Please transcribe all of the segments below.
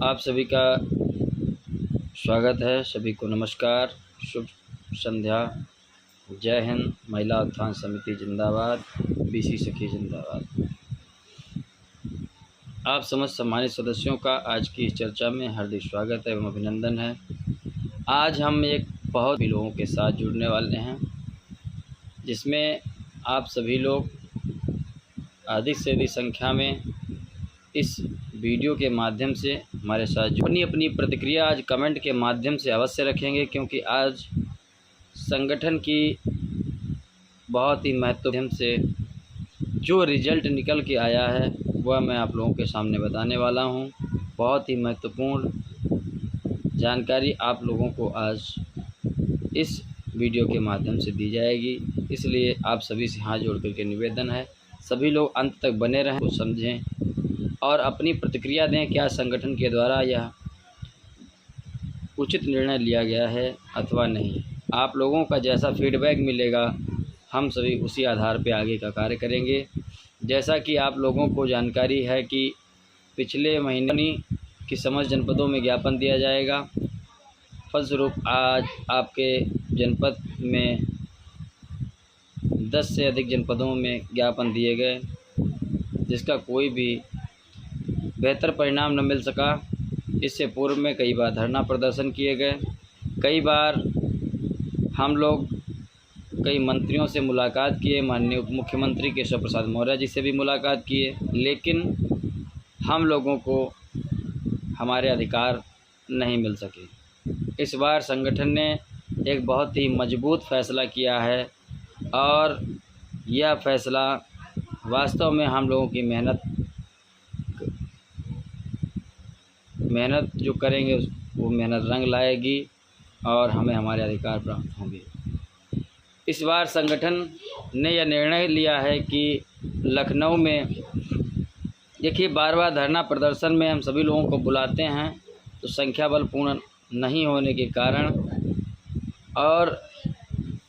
आप सभी का स्वागत है। सभी को नमस्कार, शुभ संध्या, जय हिंद। महिला उत्थान समिति जिंदाबाद, बीसी सखी जिंदाबाद। आप समस्त सम्मानित सदस्यों का आज की इस चर्चा में हार्दिक स्वागत एवं अभिनंदन है। आज हम एक बहुत ही लोगों के साथ जुड़ने वाले हैं, जिसमें आप सभी लोग अधिक से अधिक संख्या में इस वीडियो के माध्यम से हमारे साथ अपनी अपनी प्रतिक्रिया आज कमेंट के माध्यम से अवश्य रखेंगे, क्योंकि आज संगठन की बहुत ही महत्वपूर्ण से जो रिजल्ट निकल के आया है वह मैं आप लोगों के सामने बताने वाला हूं। बहुत ही महत्वपूर्ण जानकारी आप लोगों को आज इस वीडियो के माध्यम से दी जाएगी, इसलिए आप सभी से हाथ जोड़ करके निवेदन है सभी लोग अंत तक बने रहें, कुछ समझें और अपनी प्रतिक्रिया दें। क्या संगठन के द्वारा यह उचित निर्णय लिया गया है अथवा नहीं। आप लोगों का जैसा फीडबैक मिलेगा हम सभी उसी आधार पर आगे का कार्य करेंगे। जैसा कि आप लोगों को जानकारी है कि पिछले महीने की समस्त जनपदों में ज्ञापन दिया जाएगा। फलस्वरूप आज आपके जनपद में 10 से अधिक जनपदों में ज्ञापन दिए गए, जिसका कोई भी बेहतर परिणाम न मिल सका। इससे पूर्व में कई बार धरना प्रदर्शन किए गए, कई बार हम लोग कई मंत्रियों से मुलाकात किए, माननीय उप मुख्यमंत्री केशव प्रसाद मौर्य जी से भी मुलाकात किए, लेकिन हम लोगों को हमारे अधिकार नहीं मिल सके। इस बार संगठन ने एक बहुत ही मजबूत फैसला किया है और यह फैसला वास्तव में हम लोगों की मेहनत जो करेंगे वो मेहनत रंग लाएगी और हमें हमारे अधिकार प्राप्त होंगे। इस बार संगठन ने यह निर्णय लिया है कि लखनऊ में देखिए, बार बार धरना प्रदर्शन में हम सभी लोगों को बुलाते हैं तो संख्या बल पूर्ण नहीं होने के कारण और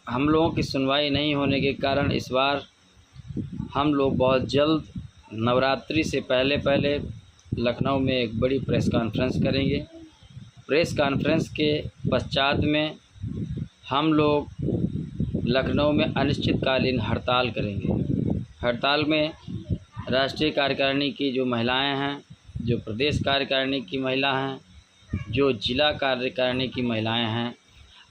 हम लोगों की सुनवाई नहीं होने के कारण इस बार हम लोग बहुत जल्द नवरात्रि से पहले लखनऊ में एक बड़ी प्रेस कॉन्फ्रेंस करेंगे। प्रेस कॉन्फ्रेंस के पश्चात में हम लोग लखनऊ में अनिश्चितकालीन हड़ताल करेंगे। हड़ताल में राष्ट्रीय कार्यकारिणी की जो महिलाएं हैं, जो प्रदेश कार्यकारिणी की महिला हैं, जो जिला कार्यकारिणी की महिलाएं हैं,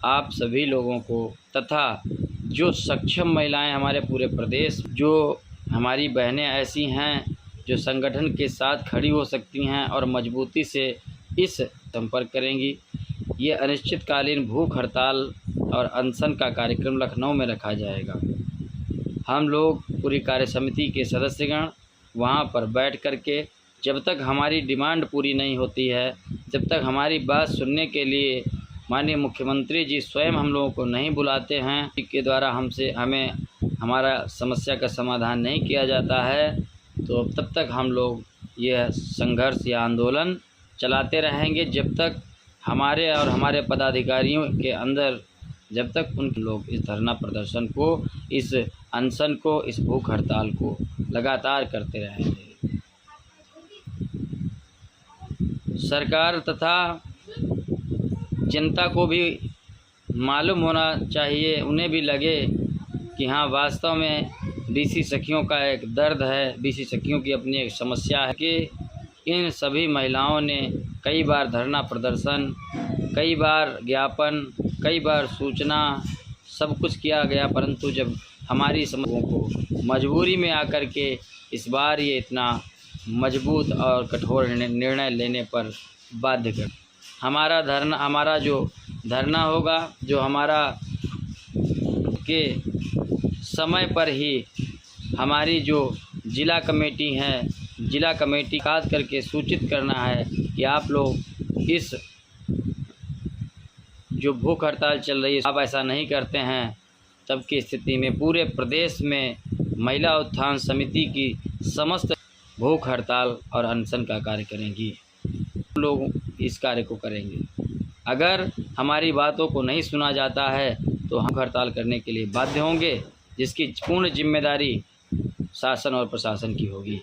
आप सभी लोगों को तथा जो सक्षम महिलाएं हमारे पूरे प्रदेश, जो हमारी बहनें ऐसी हैं जो संगठन के साथ खड़ी हो सकती हैं और मजबूती से इस संपर्क करेंगी। ये अनिश्चितकालीन भूख हड़ताल और अनशन का कार्यक्रम लखनऊ में रखा जाएगा। हम लोग पूरी कार्य समिति के सदस्यगण वहाँ पर बैठ कर के जब तक हमारी डिमांड पूरी नहीं होती है, जब तक हमारी बात सुनने के लिए माननीय मुख्यमंत्री जी स्वयं हम लोगों को नहीं बुलाते हैं, के द्वारा हमें हमारा समस्या का समाधान नहीं किया जाता है, तो तब तक हम लोग यह संघर्ष या आंदोलन चलाते रहेंगे जब तक हमारे और हमारे पदाधिकारियों के अंदर, जब तक उन लोग इस धरना प्रदर्शन को, इस अनशन को, इस भूख हड़ताल को लगातार करते रहेंगे। सरकार तथा जनता को भी मालूम होना चाहिए, उन्हें भी लगे कि हाँ वास्तव में बीसी सखियों का एक दर्द है, बीसी सखियों की अपनी एक समस्या है कि इन सभी महिलाओं ने कई बार धरना प्रदर्शन, कई बार ज्ञापन, कई बार सूचना, सब कुछ किया गया, परंतु जब हमारी समस्याओं को मजबूरी में आकर के इस बार ये इतना मजबूत और कठोर निर्णय लेने पर बाध्य कर हमारा जो धरना होगा, जो हमारा के समय पर ही हमारी जो जिला कमेटी है, जिला कमेटी खास करके सूचित करना है कि आप लोग इस जो भूख हड़ताल चल रही है, आप ऐसा नहीं करते हैं, तब की स्थिति में पूरे प्रदेश में महिला उत्थान समिति की समस्त भूख हड़ताल और अनशन का कार्य करेंगी। लोग इस कार्य को करेंगे। अगर हमारी बातों को नहीं सुना जाता है तो हम हड़ताल करने के लिए बाध्य होंगे, जिसकी पूर्ण जिम्मेदारी शासन और प्रशासन की होगी।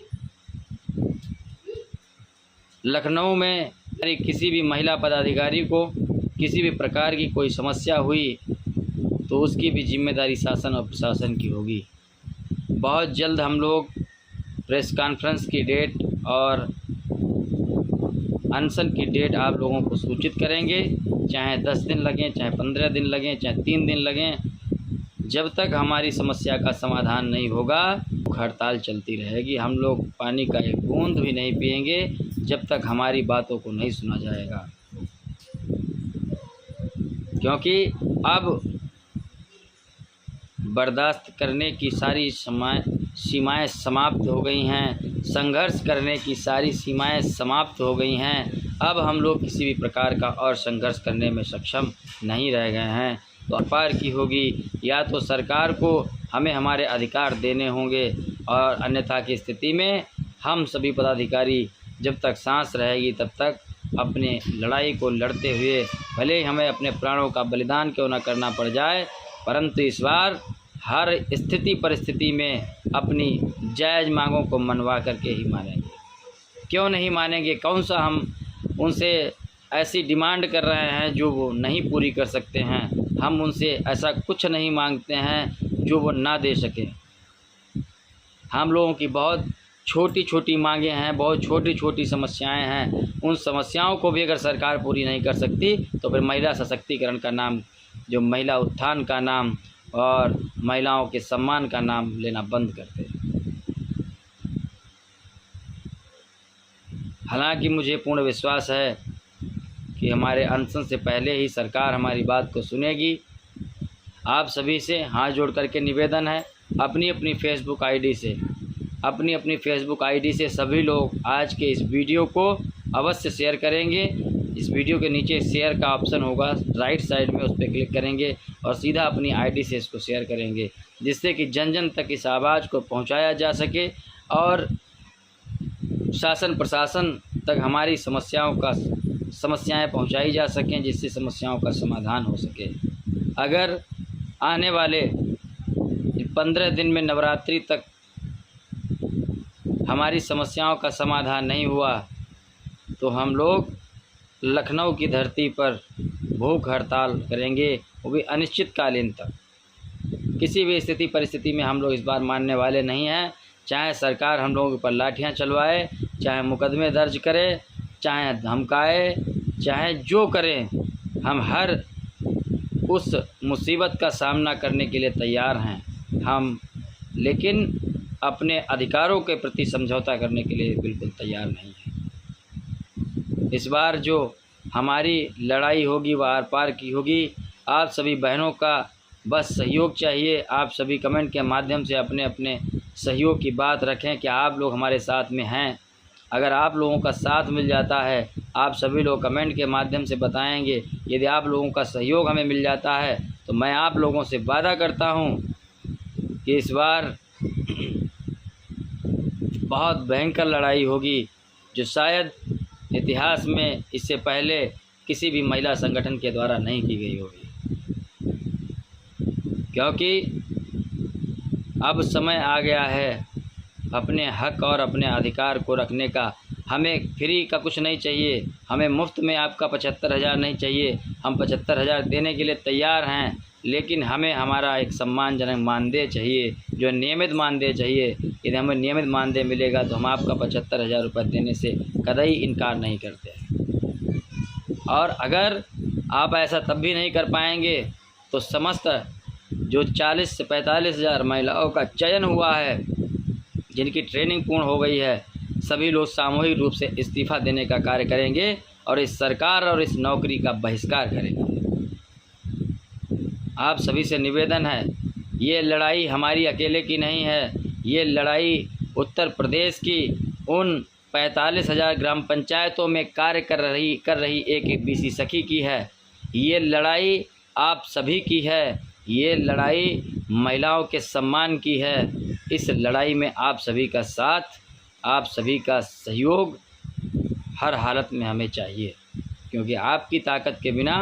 लखनऊ में अरे किसी भी महिला पदाधिकारी को किसी भी प्रकार की कोई समस्या हुई तो उसकी भी जिम्मेदारी शासन और प्रशासन की होगी। बहुत जल्द हम लोग प्रेस कॉन्फ्रेंस की डेट और अनशन की डेट आप लोगों को सूचित करेंगे, चाहे 10 दिन लगें, चाहे 15 दिन लगें, चाहे 3 दिन लगें। जब तक हमारी समस्या का समाधान नहीं होगा हड़ताल चलती रहेगी। हम लोग पानी का एक बूंद भी नहीं पिएंगे जब तक हमारी बातों को नहीं सुना जाएगा, क्योंकि अब बर्दाश्त करने की सारी सीमाएं समाप्त हो गई हैं, संघर्ष करने की सारी सीमाएं समाप्त हो गई हैं। अब हम लोग किसी भी प्रकार का और संघर्ष करने में सक्षम नहीं रह गए हैं। तो पार की होगी, या तो सरकार को हमें हमारे अधिकार देने होंगे, और अन्यथा की स्थिति में हम सभी पदाधिकारी जब तक सांस रहेगी तब तक अपने लड़ाई को लड़ते हुए, भले ही हमें अपने प्राणों का बलिदान क्यों न करना पड़ जाए, परंतु इस बार हर स्थिति परिस्थिति में अपनी जायज़ मांगों को मनवा करके ही मानेंगे। क्यों नहीं मानेंगे? कौन सा हम उनसे ऐसी डिमांड कर रहे हैं जो वो नहीं पूरी कर सकते हैं? हम उनसे ऐसा कुछ नहीं मांगते हैं जो वो ना दे सकें। हम लोगों की बहुत छोटी छोटी मांगें हैं, बहुत छोटी छोटी समस्याएं हैं। उन समस्याओं को भी अगर सरकार पूरी नहीं कर सकती तो फिर महिला सशक्तिकरण का नाम, जो महिला उत्थान का नाम और महिलाओं के सम्मान का नाम लेना बंद कर दे। हालांकि मुझे पूर्ण विश्वास है कि हमारे अनशन से पहले ही सरकार हमारी बात को सुनेगी। आप सभी से हाथ जोड़ करके निवेदन है, अपनी अपनी फेसबुक आईडी से सभी लोग आज के इस वीडियो को अवश्य शेयर करेंगे। इस वीडियो के नीचे शेयर का ऑप्शन होगा राइट साइड में, उस पर क्लिक करेंगे और सीधा अपनी आईडी से इसको शेयर करेंगे, जिससे कि जन जन तक इस आवाज़ को पहुंचाया जा सके और शासन प्रशासन तक हमारी समस्याएं पहुंचाई जा सकें, जिससे समस्याओं का समाधान हो सके। अगर आने वाले 15 दिन में नवरात्रि तक हमारी समस्याओं का समाधान नहीं हुआ तो हम लोग लखनऊ की धरती पर भूख हड़ताल करेंगे, वो भी अनिश्चितकालीन तक। किसी भी स्थिति परिस्थिति में हम लोग इस बार मानने वाले नहीं हैं। चाहे सरकार हम लोगों के ऊपर लाठियाँ चलवाए, चाहे मुकदमे दर्ज करे, चाहे धमकाए, चाहे जो करें, हम हर उस मुसीबत का सामना करने के लिए तैयार हैं हम, लेकिन अपने अधिकारों के प्रति समझौता करने के लिए बिल्कुल तैयार नहीं है। इस बार जो हमारी लड़ाई होगी वह आर पार की होगी। आप सभी बहनों का बस सहयोग चाहिए। आप सभी कमेंट के माध्यम से अपने अपने सहयोग की बात रखें कि आप लोग हमारे साथ में हैं। अगर आप लोगों का साथ मिल जाता है, आप सभी लोग कमेंट के माध्यम से बताएंगे, यदि आप लोगों का सहयोग हमें मिल जाता है तो मैं आप लोगों से वादा करता हूं कि इस बार बहुत भयंकर लड़ाई होगी, जो शायद इतिहास में इससे पहले किसी भी महिला संगठन के द्वारा नहीं की गई होगी। क्योंकि अब समय आ गया है अपने हक और अपने अधिकार को रखने का। हमें फ्री का कुछ नहीं चाहिए, हमें मुफ्त में आपका 75,000 नहीं चाहिए। हम 75,000 देने के लिए तैयार हैं, लेकिन हमें हमारा एक सम्मानजनक मानदेय चाहिए, जो नियमित मानदेय चाहिए। यदि हमें नियमित मानदेय मिलेगा तो हम आपका 75,000 रुपये देने से कतई इनकार नहीं करते। और अगर आप ऐसा तब भी नहीं कर पाएंगे तो समस्त जो 40 से 45,000 महिलाओं का चयन हुआ है, जिनकी ट्रेनिंग पूर्ण हो गई है, सभी लोग सामूहिक रूप से इस्तीफ़ा देने का कार्य करेंगे और इस सरकार और इस नौकरी का बहिष्कार करेंगे। आप सभी से निवेदन है, ये लड़ाई हमारी अकेले की नहीं है, ये लड़ाई उत्तर प्रदेश की उन 45,000 ग्राम पंचायतों में कार्य कर रही एक बीसी सखी की है। ये लड़ाई आप सभी की है, ये लड़ाई महिलाओं के सम्मान की है। इस लड़ाई में आप सभी का साथ, आप सभी का सहयोग हर हालत में हमें चाहिए, क्योंकि आपकी ताकत के बिना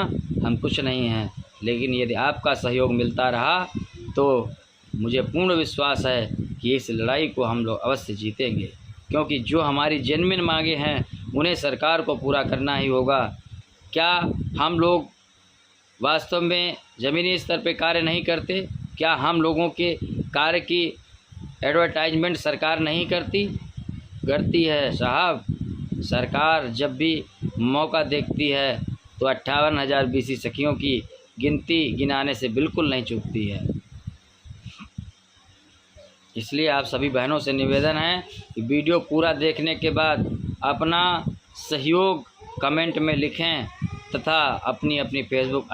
हम कुछ नहीं हैं। लेकिन यदि आपका सहयोग मिलता रहा तो मुझे पूर्ण विश्वास है कि इस लड़ाई को हम लोग अवश्य जीतेंगे, क्योंकि जो हमारी जेन्युइन मांगे हैं उन्हें सरकार को पूरा करना ही होगा। क्या हम लोग वास्तव में ज़मीनी स्तर पे कार्य नहीं करते? क्या हम लोगों के कार्य की एडवर्टाइजमेंट सरकार नहीं करती है साहब। सरकार जब भी मौका देखती है तो 58,000 बीसी सखियों की गिनती गिनाने से बिल्कुल नहीं चूकती है। इसलिए आप सभी बहनों से निवेदन है कि वीडियो पूरा देखने के बाद अपना सहयोग कमेंट में लिखें तथा अपनी अपनी फेसबुक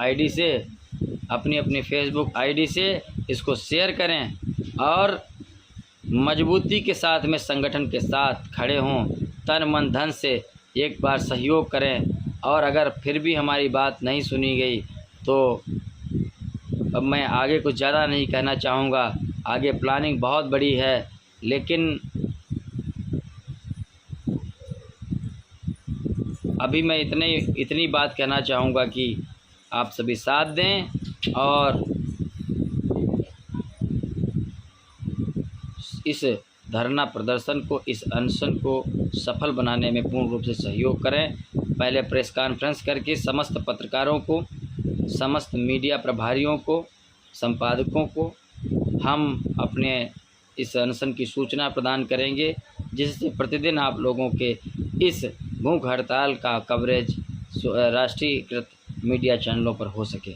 आईडी से इसको शेयर करें और मजबूती के साथ में संगठन के साथ खड़े हों, तन मन धन से एक बार सहयोग करें। और अगर फिर भी हमारी बात नहीं सुनी गई तो अब मैं आगे कुछ ज़्यादा नहीं कहना चाहूँगा। आगे प्लानिंग बहुत बड़ी है, लेकिन अभी मैं इतनी बात कहना चाहूँगा कि आप सभी साथ दें और इस धरना प्रदर्शन को, इस अनशन को सफल बनाने में पूर्ण रूप से सहयोग करें। पहले प्रेस कॉन्फ्रेंस करके समस्त पत्रकारों को, समस्त मीडिया प्रभारियों को, संपादकों को हम अपने इस अनशन की सूचना प्रदान करेंगे, जिससे प्रतिदिन आप लोगों के इस भूख हड़ताल का कवरेज राष्ट्रीयकृत मीडिया चैनलों पर हो सके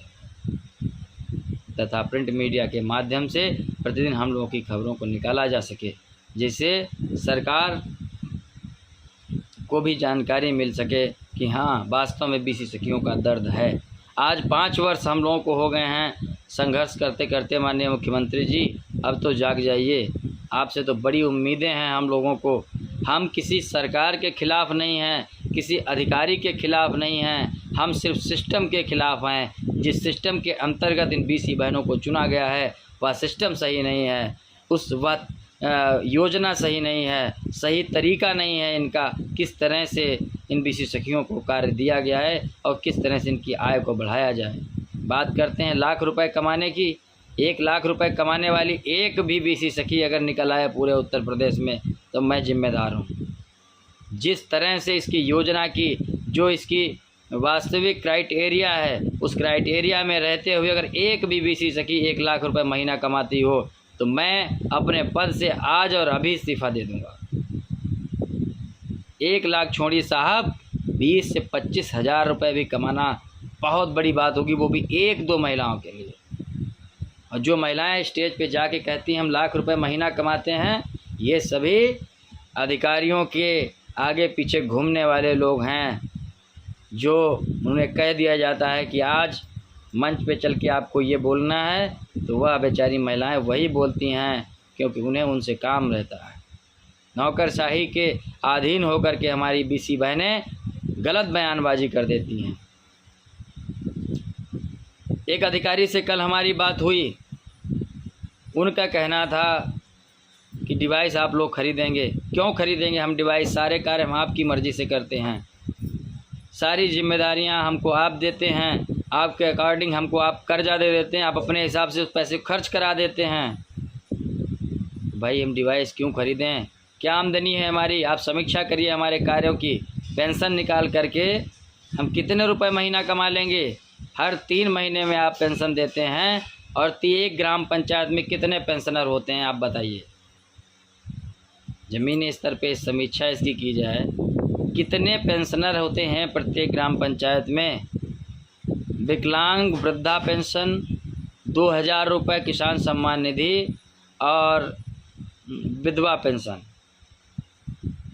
तथा प्रिंट मीडिया के माध्यम से प्रतिदिन हम लोगों की खबरों को निकाला जा सके, जिससे सरकार को भी जानकारी मिल सके कि हाँ, वास्तव में बीसी सखियों का दर्द है। आज 5 वर्ष हम लोगों को हो गए हैं संघर्ष करते करते। माननीय मुख्यमंत्री जी, अब तो जाग जाइए, आपसे तो बड़ी उम्मीदें हैं हम लोगों को। हम किसी सरकार के ख़िलाफ़ नहीं हैं, किसी अधिकारी के ख़िलाफ़ नहीं हैं, हम सिर्फ सिस्टम के ख़िलाफ़ हैं। जिस सिस्टम के अंतर्गत इन बीसी बहनों को चुना गया है वह सिस्टम सही नहीं है, वह योजना सही नहीं है, सही तरीका नहीं है इनका, किस तरह से इन बीसी सखियों को कार्य दिया गया है और किस तरह से इनकी आय को बढ़ाया जाए। बात करते हैं लाख रुपए कमाने की। 1 लाख रुपए कमाने वाली एक भी बीसी सखी अगर निकल आए पूरे उत्तर प्रदेश में तो मैं जिम्मेदार हूँ। जिस तरह से इसकी योजना की, जो इसकी वास्तविक क्राइटेरिया है, उस क्राइटेरिया में रहते हुए अगर एक भी बीसी सखी 1 लाख रुपए महीना कमाती हो तो मैं अपने पद से आज और अभी इस्तीफ़ा दे दूँगा। 1 लाख छोड़िए साहब, 20 से 25 हज़ार रुपये भी कमाना बहुत बड़ी बात होगी, वो भी 1-2 महिलाओं के लिए। और जो महिलाएं स्टेज पे जाके कहती हैं हम लाख रुपए महीना कमाते हैं, ये सभी अधिकारियों के आगे पीछे घूमने वाले लोग हैं, जो उन्हें कह दिया जाता है कि आज मंच पे चल के आपको ये बोलना है, तो वह बेचारी महिलाएं वही बोलती हैं, क्योंकि उन्हें उनसे काम रहता है। नौकरशाही के अधीन होकर के हमारी बीसी बहनें गलत बयानबाजी कर देती हैं। एक अधिकारी से कल हमारी बात हुई, उनका कहना था कि डिवाइस आप लोग खरीदेंगे। क्यों खरीदेंगे हम डिवाइस? सारे कार्य हम आपकी मर्ज़ी से करते हैं, सारी जिम्मेदारियां हमको आप देते हैं, आपके अकॉर्डिंग हमको आप कर्जा दे देते हैं, आप अपने हिसाब से उस पैसे खर्च करा देते हैं। भाई हम डिवाइस क्यों खरीदें? क्या आमदनी है हमारी? आप समीक्षा करिए हमारे कार्यों की। पेंशन निकाल करके हम कितने रुपए महीना कमा लेंगे? हर 3 महीने में आप पेंशन देते हैं और 1 ग्राम पंचायत में कितने पेंशनर होते हैं आप बताइए। ज़मीनी स्तर पे समीक्षा इसकी की जाए, कितने पेंशनर होते हैं प्रत्येक ग्राम पंचायत में? विकलांग वृद्धा पेंशन 2000 रुपये, किसान सम्मान निधि और विधवा पेंशन,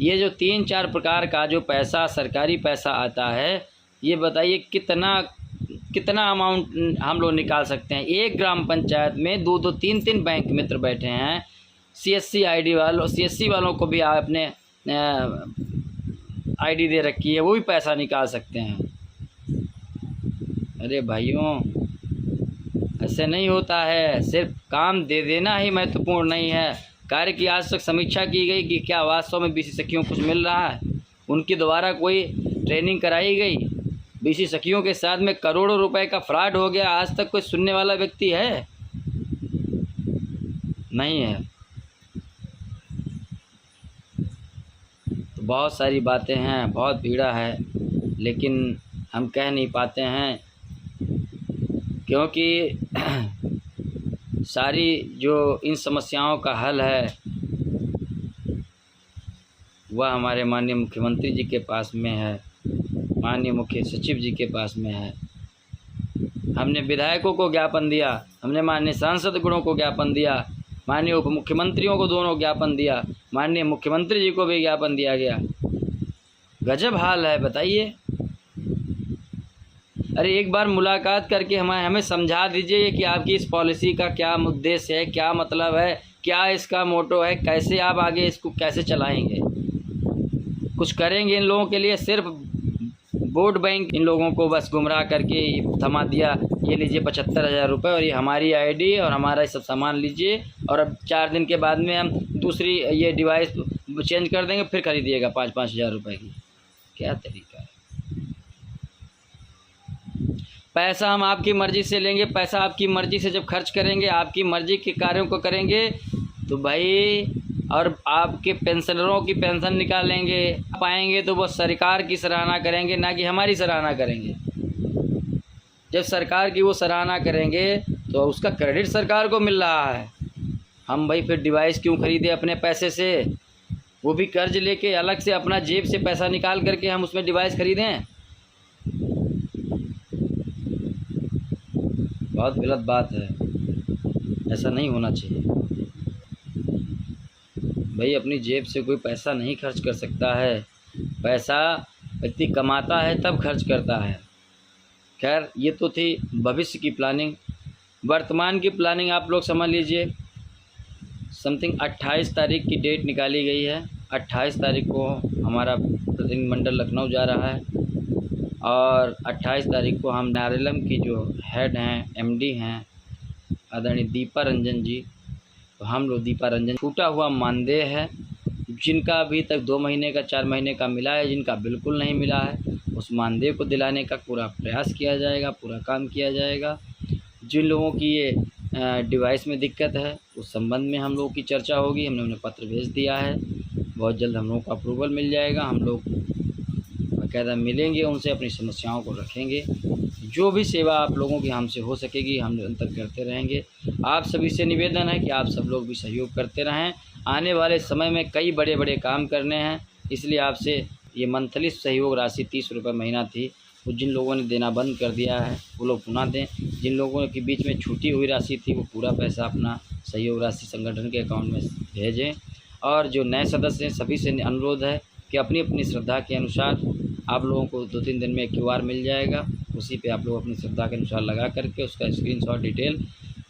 ये जो 3-4 प्रकार का जो पैसा, सरकारी पैसा आता है, ये बताइए कितना अमाउंट हम लोग निकाल सकते हैं? 1 ग्राम पंचायत में 2-2, 3-3 बैंक मित्र बैठे हैं। CSC वालों को भी आपने आईडी दे रखी है, वो भी पैसा निकाल सकते हैं। अरे भाइयों, ऐसे नहीं होता है। सिर्फ काम दे देना ही महत्वपूर्ण नहीं है। कार्य की आज तक समीक्षा की गई कि क्या वास्तव में बीसी सखियों को कुछ मिल रहा है? उनके द्वारा कोई ट्रेनिंग कराई गई? बीसी सखियों के साथ में करोड़ों रुपए का फ्रॉड हो गया, आज तक कोई सुनने वाला व्यक्ति है? नहीं है। तो तो बहुत सारी बातें हैं, बहुत पीड़ा है, लेकिन हम कह नहीं पाते हैं क्योंकि सारी जो इन समस्याओं का हल है वह हमारे माननीय मुख्यमंत्री जी के पास में है, माननीय मुख्य सचिव जी के पास में है। हमने विधायकों को ज्ञापन दिया, हमने माननीय सांसद गुणों को ज्ञापन दिया, माननीय उप मुख्यमंत्रियों को दोनों ज्ञापन दिया, माननीय मुख्यमंत्री जी को भी ज्ञापन दिया गया। गजब हाल है, बताइए। अरे एक बार मुलाकात करके हमें समझा दीजिए कि आपकी इस पॉलिसी का क्या उद्देश्य है, क्या मतलब है, क्या इसका मोटो है, कैसे आप आगे इसको कैसे चलाएंगे, कुछ करेंगे इन लोगों के लिए। सिर्फ वोट बैंक इन लोगों को बस गुमराह करके थमा दिया, ये लीजिए 75,000 रुपये और ये हमारी आईडी और हमारा ये सब सामान लीजिए, और अब 4 दिन के बाद में हम दूसरी ये डिवाइस चेंज कर देंगे, फिर खरीदिएगा 5-5 हज़ार रुपये की। क्या तरीका है? पैसा हम आपकी मर्ज़ी से लेंगे, पैसा आपकी मर्ज़ी से जब खर्च करेंगे, आपकी मर्ज़ी के कार्यों को करेंगे तो भाई, और आपके पेंशनरों की पेंशन निकालेंगे, पाएंगे तो वो सरकार की सराहना करेंगे, ना कि हमारी सराहना करेंगे। जब सरकार की वो सराहना करेंगे तो उसका क्रेडिट सरकार को मिल रहा है। हम भाई फिर डिवाइस क्यों खरीदे अपने पैसे से, वो भी कर्ज लेके अलग से अपना जेब से पैसा निकाल करके हम उसमें डिवाइस खरीदें? बहुत गलत बात है, ऐसा नहीं होना चाहिए। भाई अपनी जेब से कोई पैसा नहीं खर्च कर सकता है, पैसा व्यक्ति कमाता है तब खर्च करता है। खैर ये तो थी भविष्य की प्लानिंग। वर्तमान की प्लानिंग आप लोग समझ लीजिए। समथिंग 28 तारीख की डेट निकाली गई है। 28 तारीख को हमारा प्रतिनिधिमंडल लखनऊ जा रहा है और 28 तारीख को हम नारेलम की जो हेड हैं, एमडी हैं, आदरणीय दीपा रंजन जी, तो हम लोग दीपा रंजन छूटा हुआ मानदेय है, जिनका अभी तक 2 महीने का 4 महीने का मिला है, जिनका बिल्कुल नहीं मिला है, उस मानदेय को दिलाने का पूरा प्रयास किया जाएगा, पूरा काम किया जाएगा। जिन लोगों की ये डिवाइस में दिक्कत है उस संबंध में हम लोगों की चर्चा होगी। हमने उन्हें पत्र भेज दिया है, बहुत जल्द हम लोगों को अप्रूवल मिल जाएगा। हम लोग बाकायदा मिलेंगे उनसे, अपनी समस्याओं को रखेंगे। जो भी सेवा आप लोगों की हमसे हो सकेगी हम निरंतर करते रहेंगे। आप सभी से निवेदन है कि आप सब लोग भी सहयोग करते रहें। आने वाले समय में कई बड़े बड़े काम करने हैं, इसलिए आपसे ये मंथली सहयोग राशि 30 रुपये महीना थी, वो जिन लोगों ने देना बंद कर दिया है वो लोग पुनः दें। जिन लोगों के बीच में छूटी हुई राशि थी वो पूरा पैसा अपना सहयोग राशि संगठन के अकाउंट में भेजें। और जो नए सदस्य हैं सभी से अनुरोध है कि अपनी अपनी श्रद्धा के अनुसार आप लोगों को 2-3 दिन में QR मिल जाएगा, उसी पे आप लोग अपनी श्रद्धा के अनुसार लगा करके उसका स्क्रीनशॉट डिटेल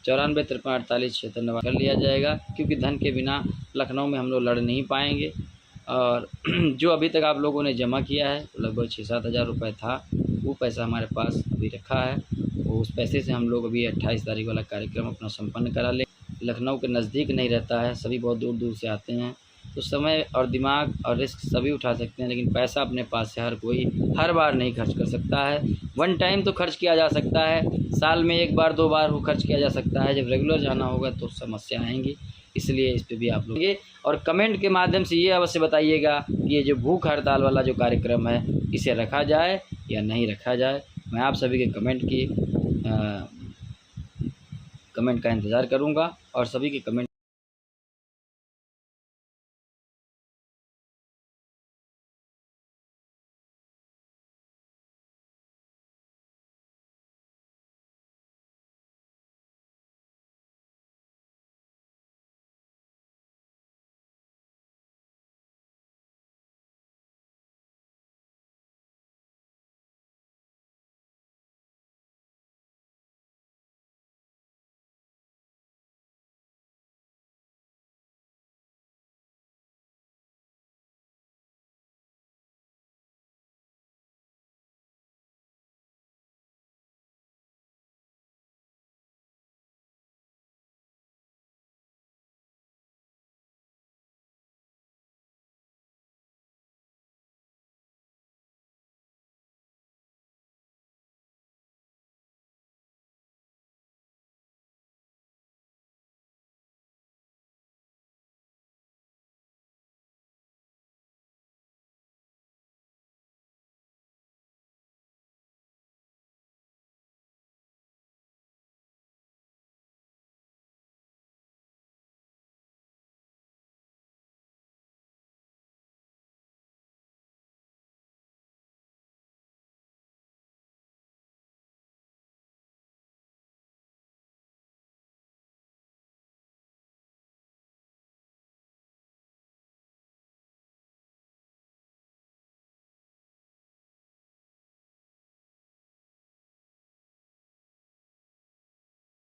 945348 कर लिया जाएगा, क्योंकि धन के बिना लखनऊ में हम लोग लड़ नहीं पाएंगे। और जो अभी तक आप लोगों ने जमा किया है लगभग 6-7 हज़ार रुपये था, वो पैसा हमारे पास अभी रखा है, तो उस पैसे से हम लोग अभी 28 तारीख वाला कार्यक्रम अपना संपन्न करा लें। लखनऊ के नज़दीक नहीं रहता है, सभी बहुत दूर दूर से आते हैं, तो समय और दिमाग और रिस्क सभी उठा सकते हैं, लेकिन पैसा अपने पास से हर कोई हर बार नहीं खर्च कर सकता है। 1 टाइम तो खर्च किया जा सकता है, साल में 1 बार 2 बार वो खर्च किया जा सकता है। जब रेगुलर जाना होगा तो समस्या आएंगी, इसलिए इस पे भी आप लोग ये और कमेंट के माध्यम से ये अवश्य बताइएगा कि ये जो भूख हड़ताल वाला जो कार्यक्रम है इसे रखा जाए या नहीं रखा जाए। मैं आप सभी के कमेंट का इंतज़ार करूँगा और सभी के कमेंट